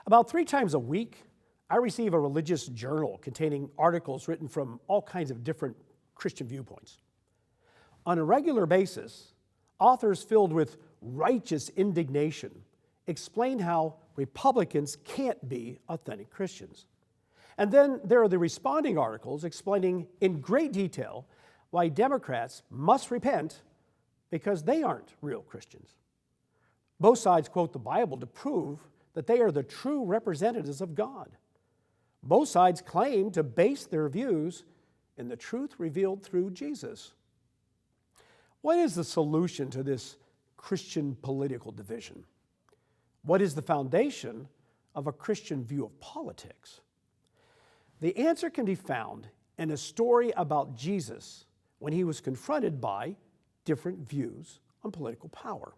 About 3 times a week, I receive a religious journal containing articles written from all kinds of different Christian viewpoints. On a regular basis, authors filled with righteous indignation explain how Republicans can't be authentic Christians. And then there are the responding articles explaining in great detail why Democrats must repent because they aren't real Christians. Both sides quote the Bible to prove that they are the true representatives of God. Both sides claim to base their views in the truth revealed through Jesus. What is the solution to this Christian political division? What is the foundation of a Christian view of politics? The answer can be found in a story about Jesus when he was confronted by different views on political power.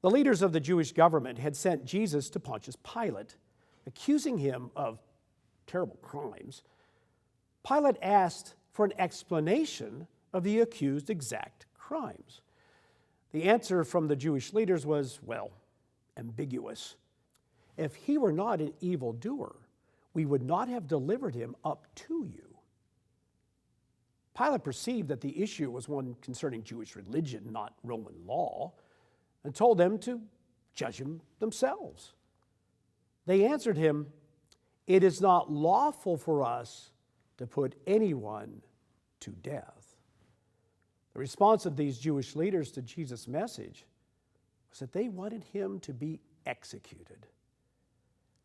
The leaders of the Jewish government had sent Jesus to Pontius Pilate, accusing him of terrible crimes. Pilate asked for an explanation of the accused's exact crimes. The answer from the Jewish leaders was, well, ambiguous. If he were not an evildoer, we would not have delivered him up to you. Pilate perceived that the issue was one concerning Jewish religion, not Roman law, and told them to judge him themselves. They answered him, "It is not lawful for us to put anyone to death." The response of these Jewish leaders to Jesus' message was that they wanted him to be executed.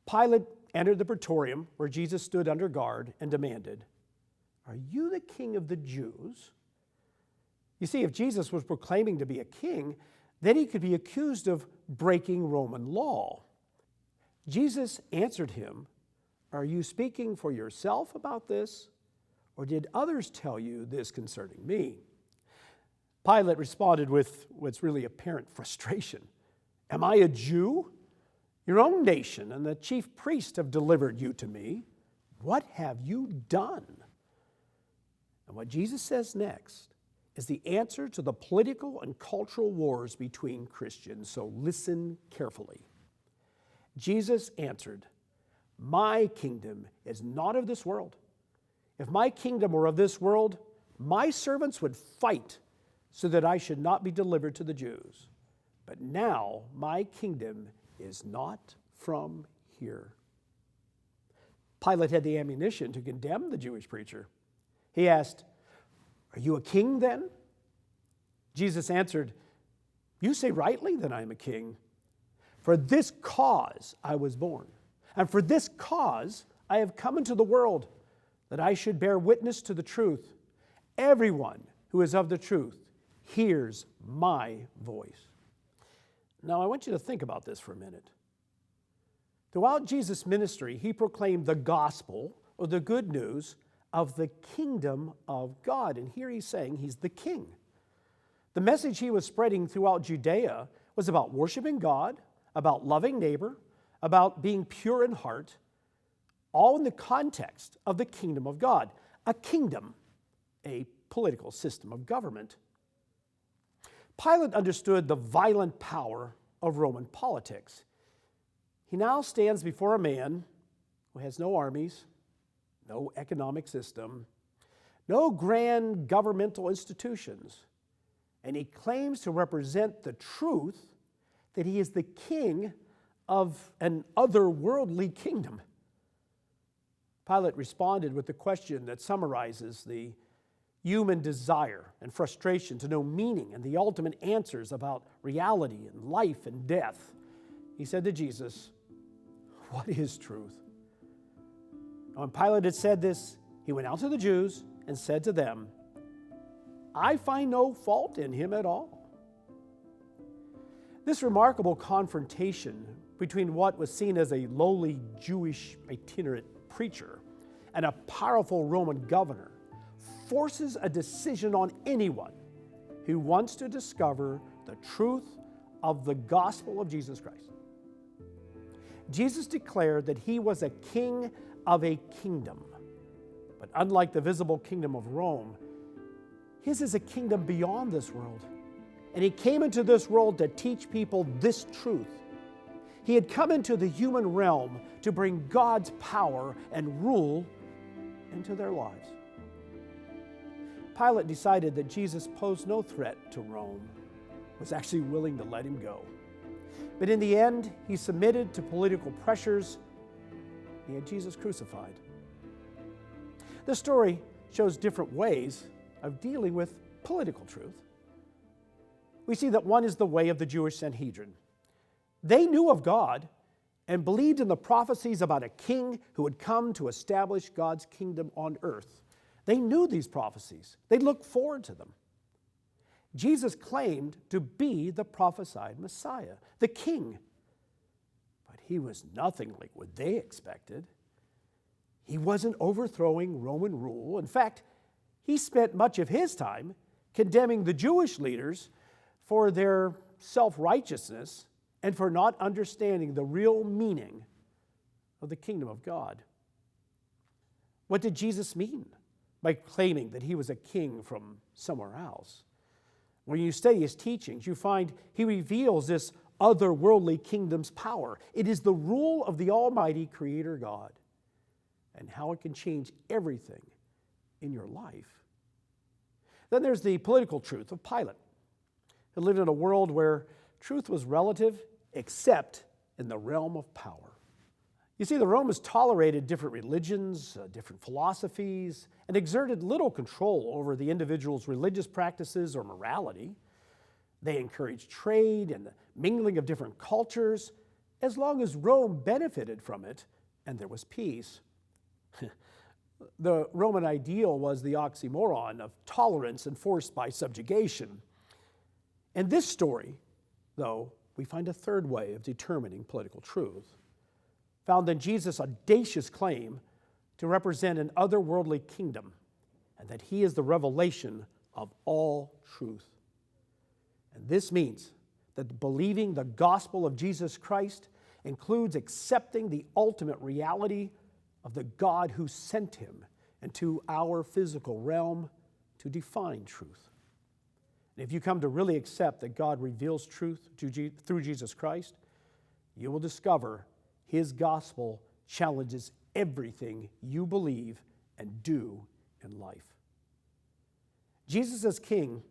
Pilate entered the praetorium where Jesus stood under guard and demanded, "Are you the king of the Jews?" You see, if Jesus was proclaiming to be a king, then he could be accused of breaking Roman law. Jesus answered him, "Are you speaking for yourself about this, or did others tell you this concerning me?" Pilate responded with what's really apparent frustration. "Am I a Jew? Your own nation and the chief priest have delivered you to me. What have you done?" And what Jesus says next is the answer to the political and cultural wars between Christians, so listen carefully. Jesus answered, "My kingdom is not of this world. If my kingdom were of this world, my servants would fight so that I should not be delivered to the Jews. But now my kingdom is not from here." Pilate had the ammunition to condemn the Jewish preacher. He asked, "Are you a king then?" Jesus answered, "You say rightly that I am a king. For this cause I was born, and for this cause I have come into the world, that I should bear witness to the truth. Everyone who is of the truth hears my voice." Now I want you to think about this for a minute. Throughout Jesus' ministry, he proclaimed the gospel, or the good news, of the kingdom of God. And here he's saying he's the king. The message he was spreading throughout Judea was about worshiping God, about loving neighbor, about being pure in heart, all in the context of the kingdom of God. A kingdom, a political system of government. Pilate understood the violent power of Roman politics. He now stands before a man who has no armies, no economic system, no grand governmental institutions, and he claims to represent the truth that he is the king of an otherworldly kingdom. Pilate responded with the question that summarizes the human desire and frustration to know meaning and the ultimate answers about reality and life and death. He said to Jesus, "What is truth?" And when Pilate had said this, he went out to the Jews and said to them, "I find no fault in him at all." This remarkable confrontation between what was seen as a lowly Jewish itinerant preacher and a powerful Roman governor forces a decision on anyone who wants to discover the truth of the gospel of Jesus Christ. Jesus declared that he was a king of a kingdom. But unlike the visible kingdom of Rome, his is a kingdom beyond this world. And he came into this world to teach people this truth. He had come into the human realm to bring God's power and rule into their lives. Pilate decided that Jesus posed no threat to Rome, was actually willing to let him go. But in the end, he submitted to political pressures. He had Jesus crucified. This story shows different ways of dealing with political truth. We see that one is the way of the Jewish Sanhedrin. They knew of God and believed in the prophecies about a king who would come to establish God's kingdom on earth. They knew these prophecies. They looked forward to them. Jesus claimed to be the prophesied Messiah, the king. But he was nothing like what they expected. He wasn't overthrowing Roman rule. In fact, he spent much of his time condemning the Jewish leaders for their self-righteousness and for not understanding the real meaning of the kingdom of God. What did Jesus mean by claiming that he was a king from somewhere else? When you study his teachings, you find he reveals this otherworldly kingdom's power. It is the rule of the Almighty Creator God and how it can change everything in your life. Then there's the political truth of Pilate, who lived in a world where truth was relative except in the realm of power. You see, the Romans tolerated different religions, different philosophies, and exerted little control over the individual's religious practices or morality. They encouraged trade and the mingling of different cultures as long as Rome benefited from it and there was peace. The Roman ideal was the oxymoron of tolerance enforced by subjugation. In this story, though, we find a third way of determining political truth, found in Jesus' audacious claim to represent an otherworldly kingdom and that he is the revelation of all truth. And this means that believing the gospel of Jesus Christ includes accepting the ultimate reality of the God who sent him into our physical realm to define truth. And if you come to really accept that God reveals truth through Jesus Christ, you will discover his gospel challenges everything you believe and do in life. Jesus as King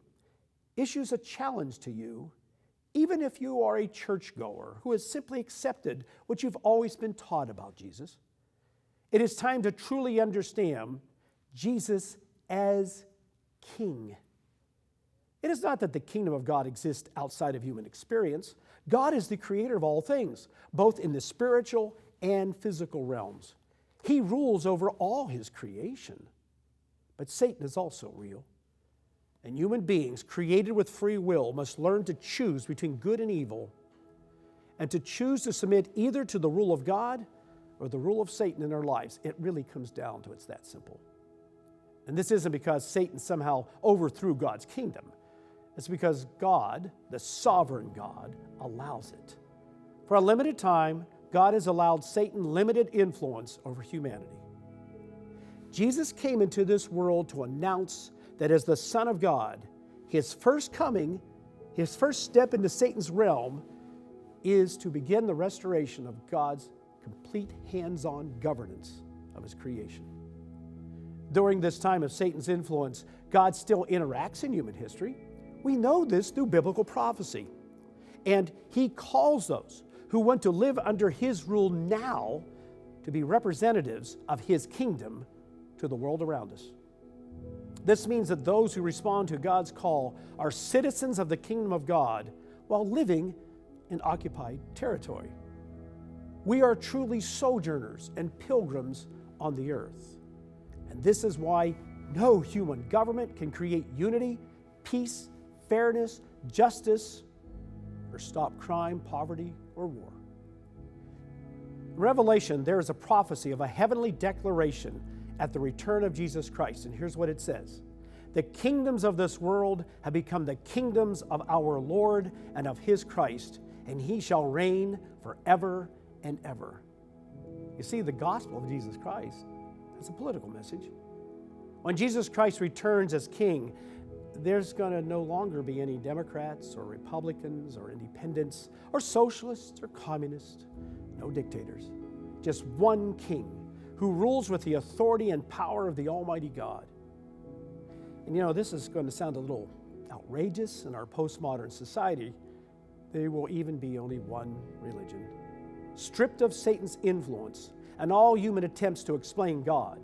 issues a challenge to you, even if you are a churchgoer who has simply accepted what you've always been taught about Jesus. It is time to truly understand Jesus as King. It is not that the kingdom of God exists outside of human experience. God is the creator of all things, both in the spiritual and physical realms. He rules over all his creation. But Satan is also real. And human beings created with free will must learn to choose between good and evil and to choose to submit either to the rule of God or the rule of Satan in our lives. It really comes down to it's that simple. And this isn't because Satan somehow overthrew God's kingdom. It's because God, the sovereign God, allows it. For a limited time, God has allowed Satan limited influence over humanity. Jesus came into this world to announce that as the Son of God, his first coming, his first step into Satan's realm is to begin the restoration of God's complete hands-on governance of his creation. During this time of Satan's influence, God still interacts in human history. We know this through biblical prophecy. And he calls those who want to live under his rule now to be representatives of his kingdom to the world around us. This means that those who respond to God's call are citizens of the kingdom of God while living in occupied territory. We are truly sojourners and pilgrims on the earth. And this is why no human government can create unity, peace, fairness, justice, or stop crime, poverty, or war. In Revelation, there is a prophecy of a heavenly declaration at the return of Jesus Christ. And here's what it says. The kingdoms of this world have become the kingdoms of our Lord and of his Christ, and he shall reign forever and ever. You see, the gospel of Jesus Christ is a political message. When Jesus Christ returns as king, there's going to no longer be any Democrats or Republicans or independents or socialists or communists, no dictators, just one king who rules with the authority and power of the Almighty God. And this is going to sound a little outrageous in our postmodern society. There will even be only one religion, stripped of Satan's influence and all human attempts to explain God.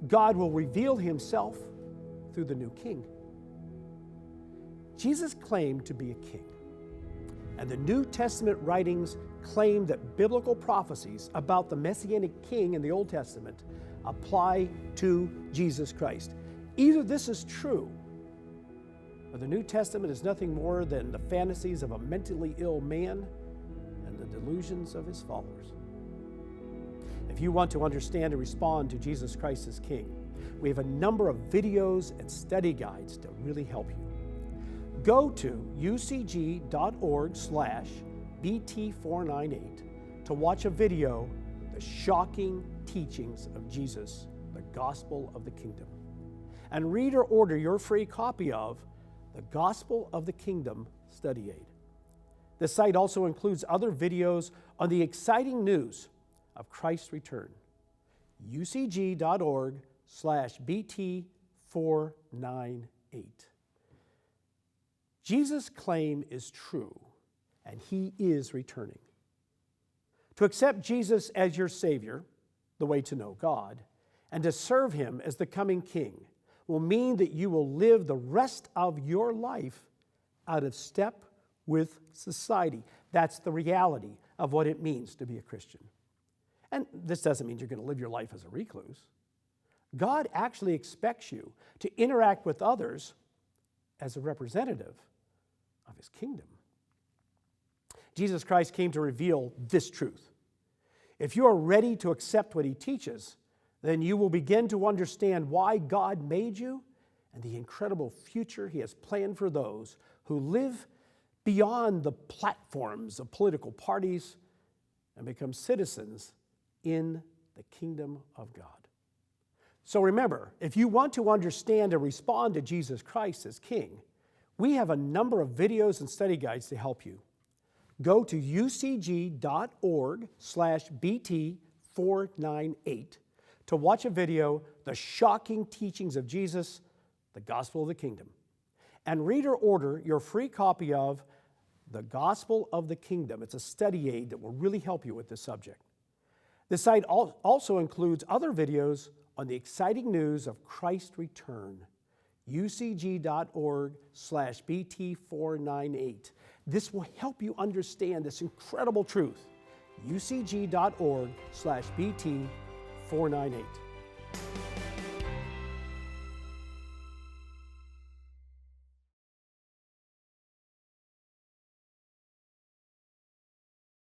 God will reveal himself through the new king. Jesus claimed to be a king, and the New Testament writings claim that biblical prophecies about the Messianic king in the Old Testament apply to Jesus Christ. Either this is true, or the New Testament is nothing more than the fantasies of a mentally ill man and the delusions of his followers. If you want to understand and respond to Jesus Christ as King, we have a number of videos and study guides to really help you. Go to ucg.org/BT498 to watch a video, The Shocking Teachings of Jesus, the Gospel of the Kingdom. And read or order your free copy of The Gospel of the Kingdom Study Aid. This site also includes other videos on the exciting news of Christ's return. ucg.org/BT498. Jesus' claim is true, and he is returning. To accept Jesus as your Savior, the way to know God, and to serve him as the coming King will mean that you will live the rest of your life out of step with society. That's the reality of what it means to be a Christian. And this doesn't mean you're going to live your life as a recluse. God actually expects you to interact with others as a representative of his kingdom. Jesus Christ came to reveal this truth. If you are ready to accept what he teaches, then you will begin to understand why God made you and the incredible future he has planned for those who live beyond the platforms of political parties and become citizens in the kingdom of God. So remember, if you want to understand and respond to Jesus Christ as King, we have a number of videos and study guides to help you. Go to ucg.org/BT498 to watch a video, The Shocking Teachings of Jesus, the Gospel of the Kingdom, and read or order your free copy of The Gospel of the Kingdom. It's a study aid that will really help you with this subject. The site also includes other videos on the exciting news of Christ's return. ucg.org/BT498. This will help you understand this incredible truth. ucg.org/BT498.